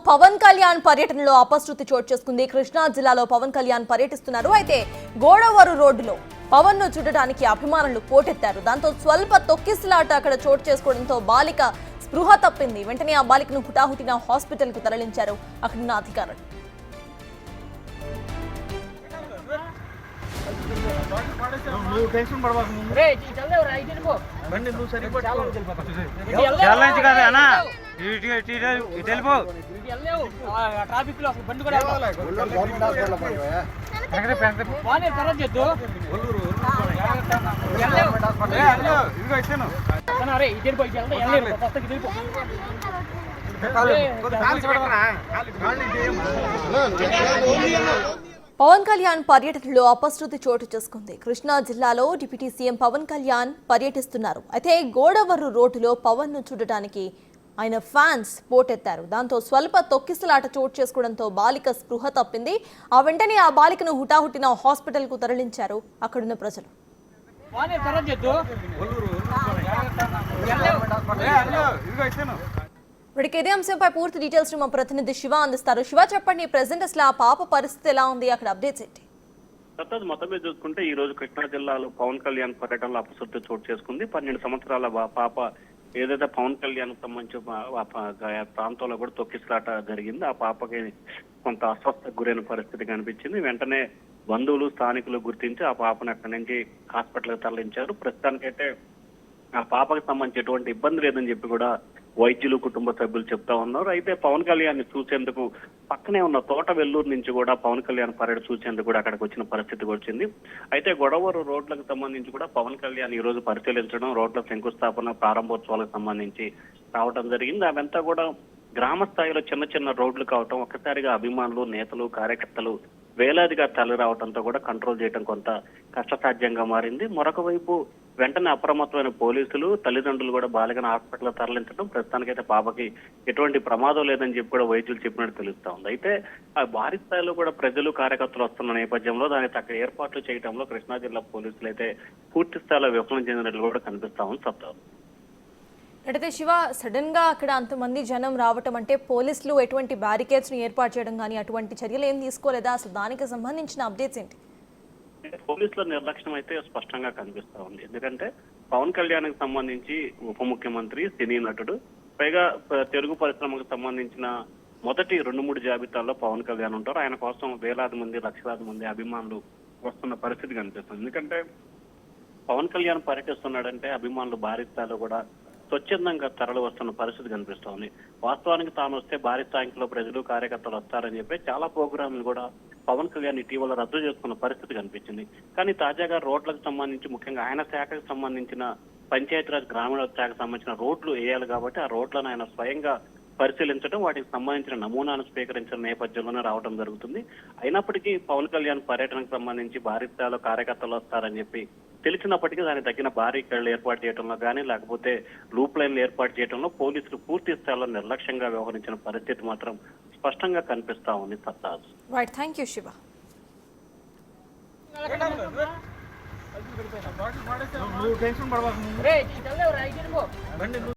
పవన్ కళ్యాణ్ పర్యటనలో అపశృతి చోటు చేసుకుంది. కృష్ణా జిల్లాలో పవన్ కళ్యాణ్ పర్యటిస్తున్నారు. అయితే గోడవరు రోడ్డులో పవన్ ను చూడడానికి అభిమానులు పోటెత్తారు. దాంతో స్వల్ప తొక్కిసలాట అక్కడ చోటు చేసుకోవడంతో బాలిక స్పృహ తప్పింది. వెంటనే ఆ బాలికను హుటాహుటిన హాస్పిటల్ కు తరలించారు అక్కడున్న అధికారులు. ట్రాఫిక్ లో అసలు బండి కూడా పవన్ కళ్యాణ్ పర్యటనలో అపశృతి చోటు చేసుకుంది. కృష్ణా జిల్లాలో డిప్యూటీ సీఎం పవన్ కళ్యాణ్ పర్యటిస్తున్నారు. అయితే గోడవరు రోడ్డులో పవన్ ను చూడటానికి ఆయన ఫ్యాన్స్ పోటెత్తారు. దాంతో స్వల్ప తొక్కిసలాట చోటు చేసుకోవడంతో బాలిక స్పృహ తప్పింది. ఆ వెంటనే ఆ బాలికను హుటాహుటిన హాస్పిటల్ కు తరలించారు అక్కడున్న ప్రజలు. ఇప్పటికే ఇదే అంశంపై పూర్తి డీటెయిల్స్ మా ప్రతినిధి శివ అందిస్తారు. శివ, చెప్పండి, ప్రెసెంట్ అసలు ఆ పాప పరిస్థితి ఎలా ఉంది, అక్కడ అప్డేట్స్ ఏంటి? మొత్తం మీద చూసుకుంటే ఈ రోజు కృష్ణా జిల్లాలో పవన్ కళ్యాణ్ పర్యటనలో అపశృతి చోటు చేసుకుంది. 12 సంవత్సరాల పాప ఏదైతే పవన్ కళ్యాణ్ సంబంధించి ప్రాంతంలో కూడా తొక్కిసలాట జరిగింది. ఆ పాపకి కొంత అస్వస్థకు గురైన పరిస్థితి కనిపించింది. వెంటనే బంధువులు స్థానికులు గుర్తించి ఆ పాపను అక్కడి నుంచి హాస్పిటల్కి తరలించారు. ప్రస్తుతానికైతే ఆ పాపకి సంబంధించి ఎటువంటి ఇబ్బంది లేదని చెప్పి కూడా వైద్యులు కుటుంబ సభ్యులు చెప్తా ఉన్నారు. అయితే పవన్ కళ్యాణ్ ని చూసేందుకు పక్కనే ఉన్న తోట వెల్లూరు నుంచి కూడా పవన్ కళ్యాణ్ పర్యటన చూసేందుకు కూడా అక్కడికి వచ్చిన పరిస్థితి వచ్చింది. అయితే గొడవరు రోడ్లకు సంబంధించి కూడా పవన్ కళ్యాణ్ ఈ రోజు పరిశీలించడం, రోడ్ల శంకుస్థాపన ప్రారంభోత్సవాలకు సంబంధించి రావడం జరిగింది. అవంతా కూడా గ్రామ స్థాయిలో చిన్న చిన్న రోడ్లు కావటం, ఒక్కసారిగా అభిమానులు, నేతలు, కార్యకర్తలు వేలాదిగా తరలి రావడంతో కూడా కంట్రోల్ చేయడం కొంత కష్టసాధ్యంగా మారింది. మరొక వైపు వెంటనే అప్రమత్తమైన పోలీసులు, తల్లిదండ్రులు కూడా బాలికను హాస్పిటల్ తరలించడం, ప్రస్తుతానికైతే పాపకి ఎటువంటి ప్రమాదం లేదని చెప్పి కూడా వైద్యులు చెప్పినట్టు తెలుస్తా ఉంది. అయితే ఆ భారీ స్థాయిలో కూడా ప్రజలు, కార్యకర్తలు వస్తున్న నేపథ్యంలో దానికి తగ్గ ఏర్పాట్లు చేయడంలో కృష్ణా జిల్లా పోలీసులు అయితే పూర్తి స్థాయిలో విఫలం చెందినట్లు కూడా కనిపిస్తా ఉంది. చెప్తారు. అయితే శివ, సడన్ గా అక్కడ అంతమంది జనం రావటం అంటే పోలీసులు ఎటువంటి బ్యారికేడ్స్ ని ఏర్పాటు చేయడం కానీ అటువంటి చర్యలు ఏం తీసుకోలేదా? అసలు దానికి సంబంధించిన అప్డేట్స్ ఏంటి? పోలీసుల నిర్లక్ష్యం అయితే స్పష్టంగా కనిపిస్తా ఉంది. ఎందుకంటే పవన్ కళ్యాణ్ కి సంబంధించి ఉప ముఖ్యమంత్రి, సినీ నటుడు, పైగా తెలుగు పరిశ్రమకు సంబంధించిన మొదటి 2-3 జాబితాల్లో పవన్ కళ్యాణ్ ఉంటారు. ఆయన కోసం వేలాది మంది, లక్షలాది మంది అభిమానులు వస్తున్న పరిస్థితి కనిపిస్తుంది. ఎందుకంటే పవన్ కళ్యాణ్ పర్యటిస్తున్నాడంటే అభిమానులు భారీ స్థాయిలో కూడా స్వచ్ఛందంగా తరలి వస్తున్న పరిస్థితి కనిపిస్తోంది. వాస్తవానికి తాను వస్తే భారీ స్థాయిలో ప్రజలు, కార్యకర్తలు వస్తారని చెప్పి చాలా ప్రోగ్రాంలు కూడా పవన్ కళ్యాణ్ ఇటీవల రద్దు చేసుకున్న పరిస్థితి కనిపించింది. కానీ తాజాగా రోడ్లకు సంబంధించి, ముఖ్యంగా ఆయన శాఖకు సంబంధించిన పంచాయతీరాజ్ గ్రామీణ శాఖకు సంబంధించిన రోడ్లు వేయాలి కాబట్టి ఆ రోడ్లను ఆయన స్వయంగా పరిశీలించడం, వాటికి సంబంధించిన నమూనాను స్వీకరించిన నేపథ్యంలోనే రావడం జరుగుతుంది. అయినప్పటికీ పవన్ కళ్యాణ్ పర్యటనకు సంబంధించి భారీ స్థాయిలో కార్యకర్తలు వస్తారని చెప్పి తెలిసినప్పటికీ దానికి తగిన భారీ కళ్ళు ఏర్పాటు చేయడంలో కానీ, లేకపోతే లూప్ లైన్లు ఏర్పాటు చేయడంలో పోలీసులు పూర్తి స్థాయిలో నిర్లక్ష్యంగా వ్యవహరించిన పరిస్థితి మాత్రం స్పష్టంగా కనిపిస్తా ఉంది. సత్తాజ్. Right, thank you Shiva.